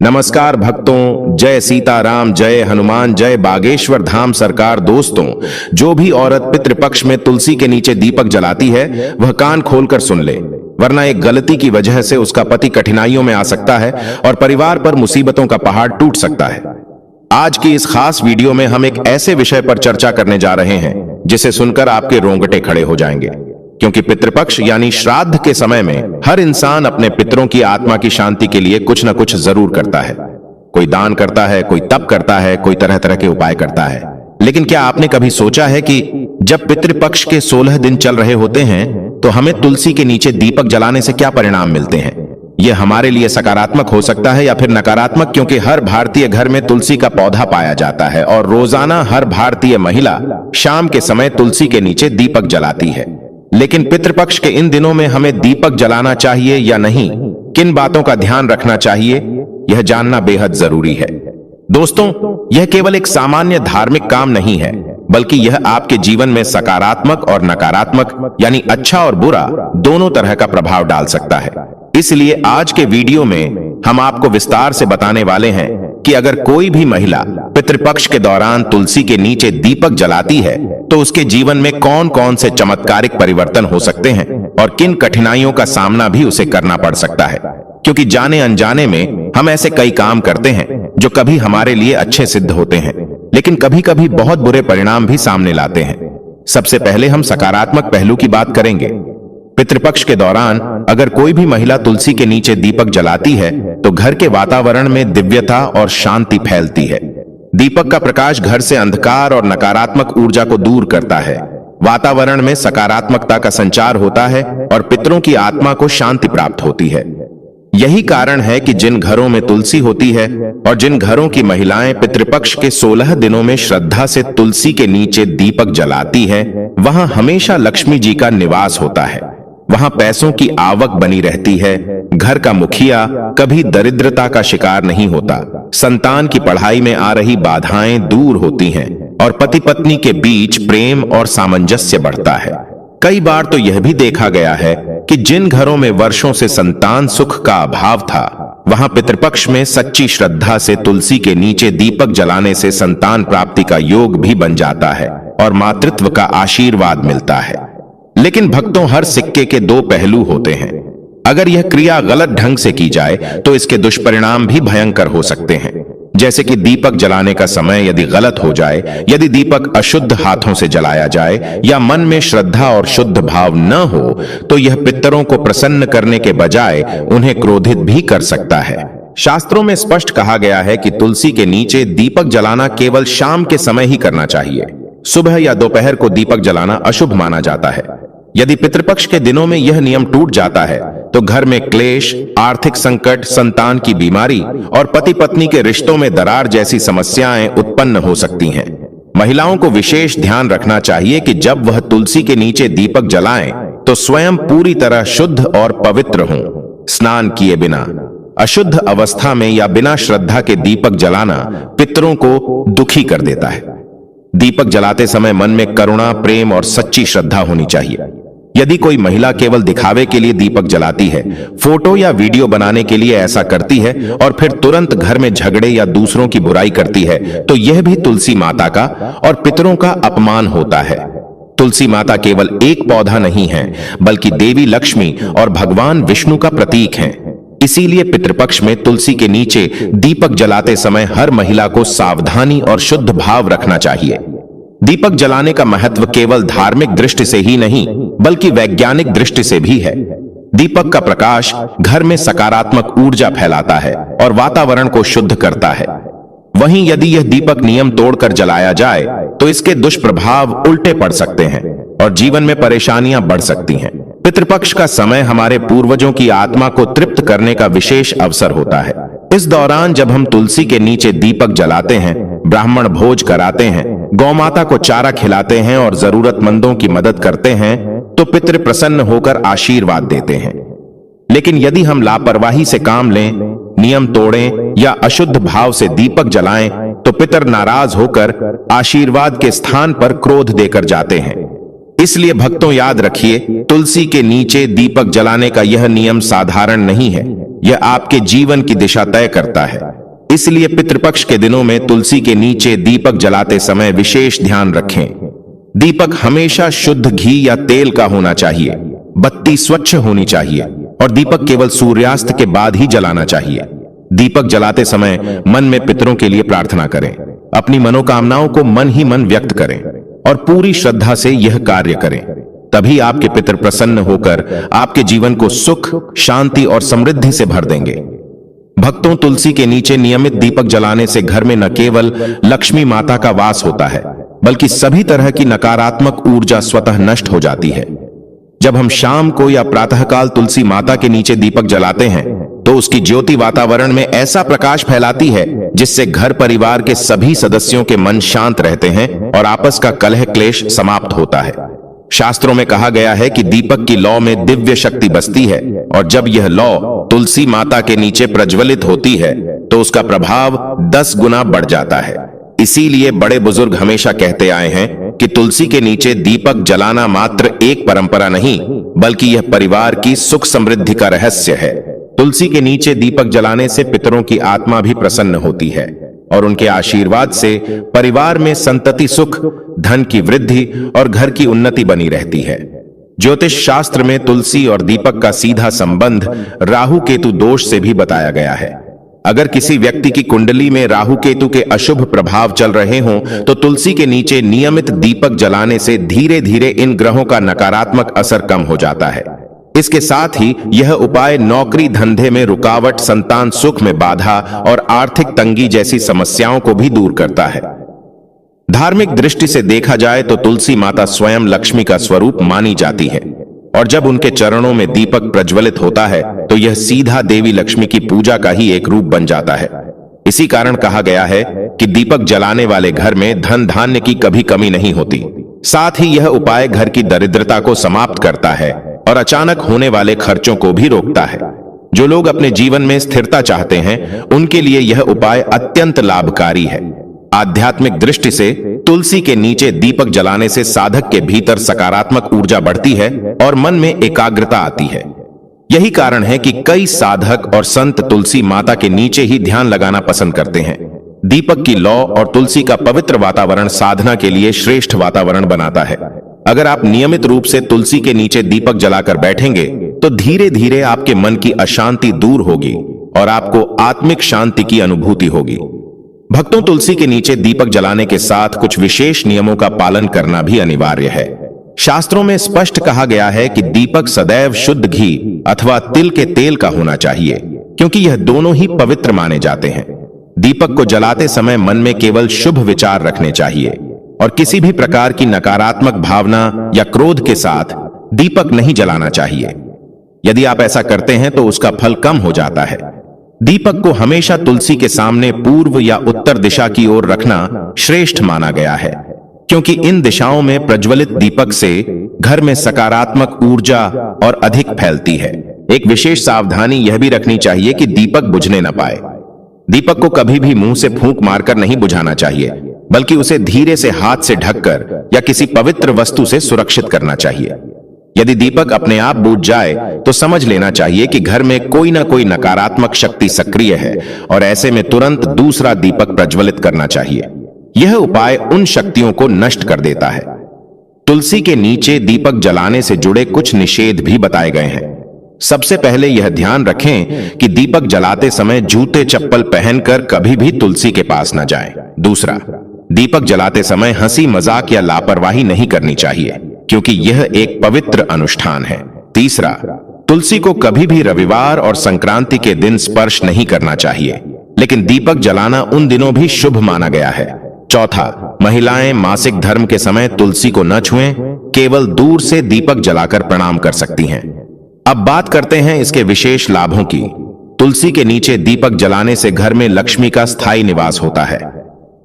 नमस्कार भक्तों, जय सीताराम, जय हनुमान, जय बागेश्वर धाम सरकार। दोस्तों, जो भी औरत पितृपक्ष में तुलसी के नीचे दीपक जलाती है वह कान खोलकर सुन ले, वरना एक गलती की वजह से उसका पति कठिनाइयों में आ सकता है और परिवार पर मुसीबतों का पहाड़ टूट सकता है। आज की इस खास वीडियो में हम एक ऐसे विषय पर चर्चा करने जा रहे हैं जिसे सुनकर आपके रोंगटे खड़े हो जाएंगे, क्योंकि पितृपक्ष यानी श्राद्ध के समय में हर इंसान अपने पितरों की आत्मा की शांति के लिए कुछ न कुछ जरूर करता है। कोई दान करता है, कोई तप करता है, कोई तरह तरह के उपाय करता है। लेकिन क्या आपने कभी सोचा है कि जब पितृपक्ष के 16 दिन चल रहे होते हैं तो हमें तुलसी के नीचे दीपक जलाने से क्या परिणाम मिलते हैं? यह हमारे लिए सकारात्मक हो सकता है या फिर नकारात्मक, क्योंकि हर भारतीय घर में तुलसी का पौधा पाया जाता है और रोजाना हर भारतीय महिला शाम के समय तुलसी के नीचे दीपक जलाती है। लेकिन पितृपक्ष के इन दिनों में हमें दीपक जलाना चाहिए या नहीं, किन बातों का ध्यान रखना चाहिए, यह जानना बेहद जरूरी है। दोस्तों, यह केवल एक सामान्य धार्मिक काम नहीं है, बल्कि यह आपके जीवन में सकारात्मक और नकारात्मक यानी अच्छा और बुरा दोनों तरह का प्रभाव डाल सकता है। इसलिए आज के वीडियो में हम आपको विस्तार से बताने वाले हैं कि अगर कोई भी महिला पितृपक्ष के दौरान तुलसी के नीचे दीपक जलाती है तो उसके जीवन में कौन कौन से चमत्कारिक परिवर्तन हो सकते हैं और किन कठिनाइयों का सामना भी उसे करना पड़ सकता है। क्योंकि जाने अनजाने में हम ऐसे कई काम करते हैं जो कभी हमारे लिए अच्छे सिद्ध होते हैं, लेकिन कभी कभी बहुत बुरे परिणाम भी सामने लाते हैं। सबसे पहले हम सकारात्मक पहलू की बात करेंगे। पितृपक्ष के दौरान अगर कोई भी महिला तुलसी के नीचे दीपक जलाती है तो घर के वातावरण में दिव्यता और शांति फैलती है। दीपक का प्रकाश घर से अंधकार और नकारात्मक ऊर्जा को दूर करता है। वातावरण में सकारात्मकता का संचार होता है और पितरों की आत्मा को शांति प्राप्त होती है। यही कारण है कि जिन घरों में तुलसी होती है और जिन घरों की महिलाएं पितृपक्ष के 16 दिनों में श्रद्धा से तुलसी के नीचे दीपक जलाती है, वहां हमेशा लक्ष्मी जी का निवास होता है। वहां पैसों की आवक बनी रहती है। घर का मुखिया कभी दरिद्रता का शिकार नहीं होता। संतान की पढ़ाई में आ रही बाधाएं दूर होती हैं और पति पत्नी के बीच प्रेम और सामंजस्य बढ़ता है। कई बार तो यह भी देखा गया है कि जिन घरों में वर्षों से संतान सुख का अभाव था, वहां पितृपक्ष में सच्ची श्रद्धा से तुलसी के नीचे दीपक जलाने से संतान प्राप्ति का योग भी बन जाता है और मातृत्व का आशीर्वाद मिलता है। लेकिन भक्तों, हर सिक्के के दो पहलू होते हैं। अगर यह क्रिया गलत ढंग से की जाए तो इसके दुष्परिणाम भी भयंकर हो सकते हैं। जैसे कि दीपक जलाने का समय यदि गलत हो जाए, यदि दीपक अशुद्ध हाथों से जलाया जाए या मन में श्रद्धा और शुद्ध भाव न हो, तो यह पितरों को प्रसन्न करने के बजाय उन्हें क्रोधित भी कर सकता है। शास्त्रों में स्पष्ट कहा गया है कि तुलसी के नीचे दीपक जलाना केवल शाम के समय ही करना चाहिए। सुबह या दोपहर को दीपक जलाना अशुभ माना जाता है। यदि पितृपक्ष के दिनों में यह नियम टूट जाता है तो घर में क्लेश, आर्थिक संकट, संतान की बीमारी और पति पत्नी के रिश्तों में दरार जैसी समस्याएं उत्पन्न हो सकती हैं। महिलाओं को विशेष ध्यान रखना चाहिए कि जब वह तुलसी के नीचे दीपक जलाएं तो स्वयं पूरी तरह शुद्ध और पवित्र हों। स्नान किए बिना, अशुद्ध अवस्था में या बिना श्रद्धा के दीपक जलाना पितरों को दुखी कर देता है। दीपक जलाते समय मन में करुणा, प्रेम और सच्ची श्रद्धा होनी चाहिए। यदि कोई महिला केवल दिखावे के लिए दीपक जलाती है, फोटो या वीडियो बनाने के लिए ऐसा करती है और फिर तुरंत घर में झगड़े या दूसरों की बुराई करती है, तो यह भी तुलसी माता का और पितरों का अपमान होता है। तुलसी माता केवल एक पौधा नहीं है, बल्कि देवी लक्ष्मी और भगवान विष्णु का प्रतीक है। इसीलिए पितृपक्ष में तुलसी के नीचे दीपक जलाते समय हर महिला को सावधानी और शुद्ध भाव रखना चाहिए। दीपक जलाने का महत्व केवल धार्मिक दृष्टि से ही नहीं, बल्कि वैज्ञानिक दृष्टि से भी है। दीपक का प्रकाश घर में सकारात्मक ऊर्जा फैलाता है और वातावरण को शुद्ध करता है। वहीं यदि यह दीपक नियम तोड़कर जलाया जाए तो इसके दुष्प्रभाव उल्टे पड़ सकते हैं और जीवन में परेशानियां बढ़ सकती हैं। पितृपक्ष का समय हमारे पूर्वजों की आत्मा को तृप्त करने का विशेष अवसर होता है। इस दौरान जब हम तुलसी के नीचे दीपक जलाते हैं, ब्राह्मण भोज कराते हैं, गौमाता को चारा खिलाते हैं और जरूरतमंदों की मदद करते हैं, तो पितृ प्रसन्न होकर आशीर्वाद देते हैं। लेकिन यदि हम लापरवाही से काम लें, नियम तोड़ें या अशुद्ध भाव से दीपक जलाएं, तो पितर नाराज होकर आशीर्वाद के स्थान पर क्रोध देकर जाते हैं। इसलिए भक्तों याद रखिए, तुलसी के नीचे दीपक जलाने का यह नियम साधारण नहीं है, यह आपके जीवन की दिशा तय करता है। इसलिए पितृपक्ष के दिनों में तुलसी के नीचे दीपक जलाते समय विशेष ध्यान रखें। दीपक हमेशा शुद्ध घी या तेल का होना चाहिए, बत्ती स्वच्छ होनी चाहिए और दीपक केवल सूर्यास्त के बाद ही जलाना चाहिए। दीपक जलाते समय मन में पितरों के लिए प्रार्थना करें, अपनी मनोकामनाओं को मन ही मन व्यक्त करें और पूरी श्रद्धा से यह कार्य करें। तभी आपके पितर प्रसन्न होकर आपके जीवन को सुख, शांति और समृद्धि से भर देंगे। भक्तों, तुलसी के नीचे नियमित दीपक जलाने से घर में न केवल लक्ष्मी माता का वास होता है, बल्कि सभी तरह की नकारात्मक ऊर्जा स्वतः नष्ट हो जाती है। जब हम शाम को या प्रातःकाल तुलसी माता के नीचे दीपक जलाते हैं तो उसकी ज्योति वातावरण में ऐसा प्रकाश फैलाती है जिससे घर परिवार के सभी सदस्यों के मन शांत रहते हैं और आपस का कलह क्लेश समाप्त होता है। शास्त्रों में कहा गया है कि दीपक की लौ में दिव्य शक्ति बसती है और जब यह लौ तुलसी माता के नीचे प्रज्वलित होती है तो उसका प्रभाव 10 गुना बढ़ जाता है। इसीलिए बड़े बुजुर्ग हमेशा कहते आए हैं कि तुलसी के नीचे दीपक जलाना मात्र एक परंपरा नहीं, बल्कि यह परिवार की सुख समृद्धि का रहस्य है। तुलसी के नीचे दीपक जलाने से पितरों की आत्मा भी प्रसन्न होती है और उनके आशीर्वाद से परिवार में संतति सुख, धन की वृद्धि और घर की उन्नति बनी रहती है। ज्योतिष शास्त्र में तुलसी और दीपक का सीधा संबंध राहु केतु दोष से भी बताया गया है। अगर किसी व्यक्ति की कुंडली में राहु केतु के अशुभ प्रभाव चल रहे हों तो तुलसी के नीचे नियमित दीपक जलाने से धीरे धीरे इन ग्रहों का नकारात्मक असर कम हो जाता है। इसके साथ ही यह उपाय नौकरी धंधे में रुकावट, संतान सुख में बाधा और आर्थिक तंगी जैसी समस्याओं को भी दूर करता है। धार्मिक दृष्टि से देखा जाए तो तुलसी माता स्वयं लक्ष्मी का स्वरूप मानी जाती है और जब उनके चरणों में दीपक प्रज्वलित होता है तो यह सीधा देवी लक्ष्मी की पूजा का ही एक रूप बन जाता है। इसी कारण कहा गया है कि दीपक जलाने वाले घर में धन धान्य की कभी कमी नहीं होती। साथ ही यह उपाय घर की दरिद्रता को समाप्त करता है और अचानक होने वाले खर्चों को भी रोकता है। जो लोग अपने जीवन में स्थिरता चाहते हैं उनके लिए यह उपाय अत्यंत लाभकारी है। आध्यात्मिक दृष्टि से तुलसी के नीचे दीपक जलाने से साधक के भीतर सकारात्मक ऊर्जा बढ़ती है और मन में एकाग्रता आती है। यही कारण है कि कई साधक और संत तुलसी माता के नीचे ही ध्यान लगाना पसंद करते हैं। दीपक की लौ और तुलसी का पवित्र वातावरण साधना के लिए श्रेष्ठ वातावरण बनाता है। अगर आप नियमित रूप से तुलसी के नीचे दीपक जलाकर बैठेंगे तो धीरे धीरे आपके मन की अशांति दूर होगी और आपको आत्मिक शांति की अनुभूति होगी। भक्तों, तुलसी के नीचे दीपक जलाने के साथ कुछ विशेष नियमों का पालन करना भी अनिवार्य है। शास्त्रों में स्पष्ट कहा गया है कि दीपक सदैव शुद्ध घी अथवा तिल के तेल का होना चाहिए, क्योंकि यह दोनों ही पवित्र माने जाते हैं। दीपक को जलाते समय मन में केवल शुभ विचार रखने चाहिए और किसी भी प्रकार की नकारात्मक भावना या क्रोध के साथ दीपक नहीं जलाना चाहिए। यदि आप ऐसा करते हैं तो उसका फल कम हो जाता है। दीपक को हमेशा तुलसी के सामने पूर्व या उत्तर दिशा की ओर रखना श्रेष्ठ माना गया है, क्योंकि इन दिशाओं में प्रज्वलित दीपक से घर में सकारात्मक ऊर्जा और अधिक फैलती है। एक विशेष सावधानी यह भी रखनी चाहिए कि दीपक बुझने न पाए। दीपक को कभी भी मुंह से फूंक मारकर नहीं बुझाना चाहिए, बल्कि उसे धीरे से हाथ से ढककर या किसी पवित्र वस्तु से सुरक्षित करना चाहिए। यदि दीपक अपने आप बुझ जाए तो समझ लेना चाहिए कि घर में कोई ना कोई नकारात्मक शक्ति सक्रिय है और ऐसे में तुरंत दूसरा दीपक प्रज्वलित करना चाहिए। यह उपाय उन शक्तियों को नष्ट कर देता है। तुलसी के नीचे दीपक जलाने से जुड़े कुछ निषेध भी बताए गए हैं। सबसे पहले यह ध्यान रखें कि दीपक जलाते समय जूते चप्पल पहनकर कभी भी तुलसी के पास न जाएं। दूसरा, दीपक जलाते समय हंसी मजाक या लापरवाही नहीं करनी चाहिए, क्योंकि यह एक पवित्र अनुष्ठान है। तीसरा, तुलसी को कभी भी रविवार और संक्रांति के दिन स्पर्श नहीं करना चाहिए, लेकिन दीपक जलाना उन दिनों भी शुभ माना गया है। चौथा, महिलाएं मासिक धर्म के समय तुलसी को न छुएं, केवल दूर से दीपक जलाकर प्रणाम कर सकती हैं। अब बात करते हैं इसके विशेष लाभों की। तुलसी के नीचे दीपक जलाने से घर में लक्ष्मी का स्थायी निवास होता है।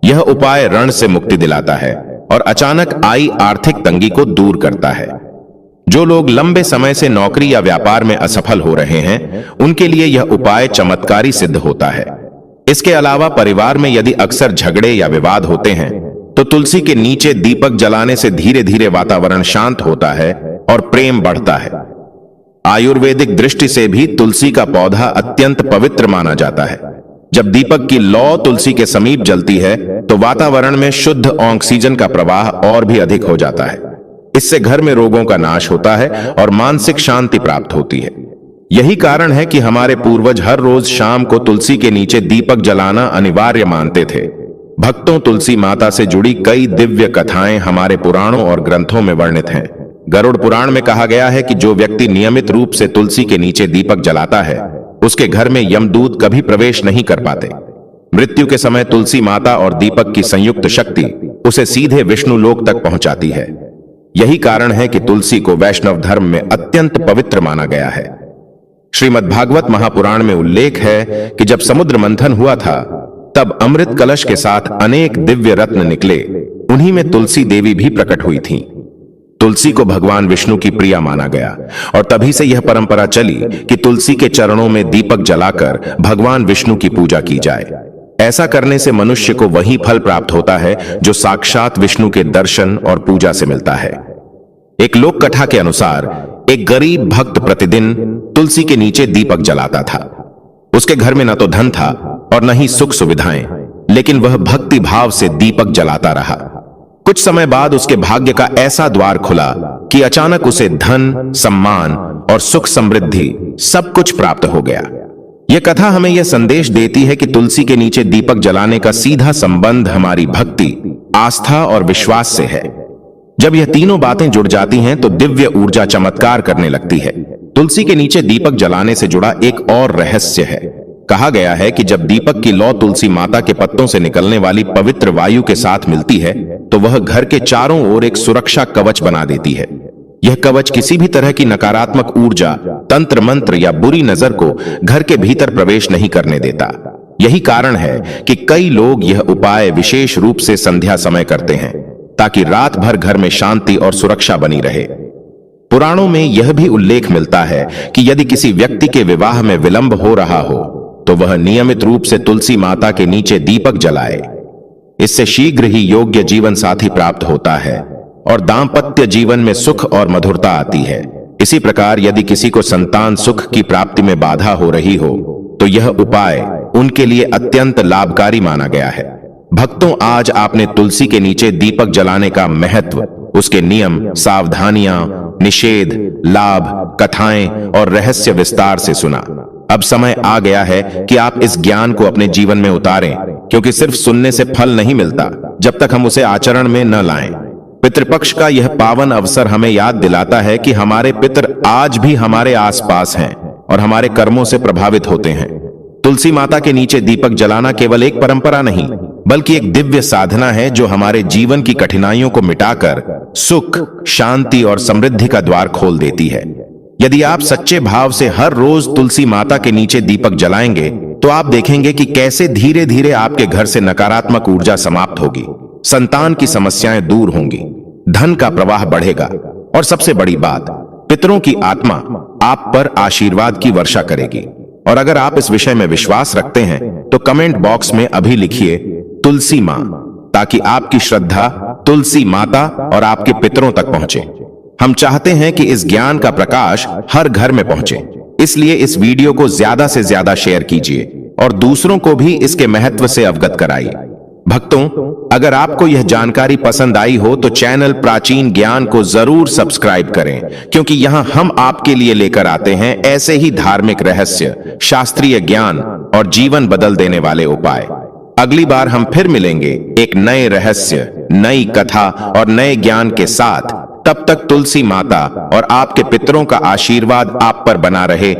यह उपाय ऋण से मुक्ति दिलाता है और अचानक आई आर्थिक तंगी को दूर करता है। जो लोग लंबे समय से नौकरी या व्यापार में असफल हो रहे हैं, उनके लिए यह उपाय चमत्कारी सिद्ध होता है। इसके अलावा परिवार में यदि अक्सर झगड़े या विवाद होते हैं तो तुलसी के नीचे दीपक जलाने से धीरे धीरे वातावरण शांत होता है और प्रेम बढ़ता है। आयुर्वेदिक दृष्टि से भी तुलसी का पौधा अत्यंत पवित्र माना जाता है। जब दीपक की लौ तुलसी के समीप जलती है तो वातावरण में शुद्ध ऑक्सीजन का प्रवाह और भी अधिक हो जाता है। इससे घर में रोगों का नाश होता है और मानसिक शांति प्राप्त होती है। यही कारण है कि हमारे पूर्वज हर रोज शाम को तुलसी के नीचे दीपक जलाना अनिवार्य मानते थे। भक्तों, तुलसी माता से जुड़ी कई दिव्य कथाएं हमारे पुराणों और ग्रंथों में वर्णित हैं। गरुड़ पुराण में कहा गया है कि जो व्यक्ति नियमित रूप से तुलसी के नीचे दीपक जलाता है उसके घर में यमदूत कभी प्रवेश नहीं कर पाते। मृत्यु के समय तुलसी माता और दीपक की संयुक्त शक्ति उसे सीधे विष्णु लोक तक पहुंचाती है। यही कारण है कि तुलसी को वैष्णव धर्म में अत्यंत पवित्र माना गया है। श्रीमद्भागवत महापुराण में उल्लेख है कि जब समुद्र मंथन हुआ था तब अमृत कलश के साथ अनेक दिव्य रत्न निकले। उन्हीं में तुलसी देवी भी प्रकट हुई थीं। तुलसी को भगवान विष्णु की प्रिया माना गया और तभी से यह परंपरा चली कि तुलसी के चरणों में दीपक जलाकर भगवान विष्णु की पूजा की जाए। ऐसा करने से मनुष्य को वही फल प्राप्त होता है जो साक्षात विष्णु के दर्शन और पूजा से मिलता है। एक लोक कथा के अनुसार एक गरीब भक्त प्रतिदिन तुलसी के नीचे दीपक जलाता था। उसके घर में न तो धन था और न ही सुख सुविधाएं, लेकिन वह भक्ति भाव से दीपक जलाता रहा। कुछ समय बाद उसके भाग्य का ऐसा द्वार खुला कि अचानक उसे धन, सम्मान और सुख समृद्धि सब कुछ प्राप्त हो गया। यह कथा हमें यह संदेश देती है कि तुलसी के नीचे दीपक जलाने का सीधा संबंध हमारी भक्ति, आस्था और विश्वास से है। जब यह तीनों बातें जुड़ जाती हैं तो दिव्य ऊर्जा चमत्कार करने लगती है। तुलसी के नीचे दीपक जलाने से जुड़ा एक और रहस्य है। कहा गया है कि जब दीपक की लौ तुलसी माता के पत्तों से निकलने वाली पवित्र वायु के साथ मिलती है तो वह घर के चारों ओर एक सुरक्षा कवच बना देती है। यह कवच किसी भी तरह की नकारात्मक ऊर्जा, तंत्र मंत्र या बुरी नजर को घर के भीतर प्रवेश नहीं करने देता। यही कारण है कि कई लोग यह उपाय विशेष रूप से संध्या समय करते हैं ताकि रात भर घर में शांति और सुरक्षा बनी रहे। पुराणों में यह भी उल्लेख मिलता है कि यदि किसी व्यक्ति के विवाह में विलंब हो रहा हो तो वह नियमित रूप से तुलसी माता के नीचे दीपक जलाए। इससे शीघ्र ही योग्य जीवन साथी प्राप्त होता है और दांपत्य जीवन में सुख और मधुरता आती है। इसी प्रकार यदि किसी को संतान सुख की प्राप्ति में बाधा हो रही हो तो यह उपाय उनके लिए अत्यंत लाभकारी माना गया है। भक्तों, आज आपने तुलसी के नीचे दीपक जलाने का महत्व, उसके नियम, सावधानियां, निषेध, लाभ, कथाएं और रहस्य विस्तार से सुना। अब समय आ गया है कि आप इस ज्ञान को अपने जीवन में उतारें, क्योंकि सिर्फ सुनने से फल नहीं मिलता जब तक हम उसे आचरण में न लाएं। पितृपक्ष का यह पावन अवसर हमें याद दिलाता है कि हमारे पितर आज भी हमारे आसपास हैं और हमारे कर्मों से प्रभावित होते हैं। तुलसी माता के नीचे दीपक जलाना केवल एक परंपरा नहीं, बल्कि एक दिव्य साधना है जो हमारे जीवन की कठिनाइयों को मिटाकर सुख, शांति और समृद्धि का द्वार खोल देती है। यदि आप सच्चे भाव से हर रोज तुलसी माता के नीचे दीपक जलाएंगे तो आप देखेंगे कि कैसे धीरे धीरे आपके घर से नकारात्मक ऊर्जा समाप्त होगी, संतान की समस्याएं दूर होंगी, धन का प्रवाह बढ़ेगा और सबसे बड़ी बात, पितरों की आत्मा आप पर आशीर्वाद की वर्षा करेगी। और अगर आप इस विषय में विश्वास रखते हैं तो कमेंट बॉक्स में अभी लिखिए तुलसी मां, ताकि आपकी श्रद्धा तुलसी माता और आपके पितरों तक पहुंचे। हम चाहते हैं कि इस ज्ञान का प्रकाश हर घर में पहुंचे, इसलिए इस वीडियो को ज्यादा से ज्यादा शेयर कीजिए और दूसरों को भी इसके महत्व से अवगत कराइए। भक्तों, अगर आपको यह जानकारी पसंद आई हो तो चैनल प्राचीन ज्ञान को जरूर सब्सक्राइब करें, क्योंकि यहां हम आपके लिए लेकर आते हैं ऐसे ही धार्मिक रहस्य, शास्त्रीय ज्ञान और जीवन बदल देने वाले उपाय। अगली बार हम फिर मिलेंगे एक नए रहस्य, नई कथा और नए ज्ञान के साथ। तब तक तुलसी माता और आपके पितरों का आशीर्वाद आप पर बना रहे।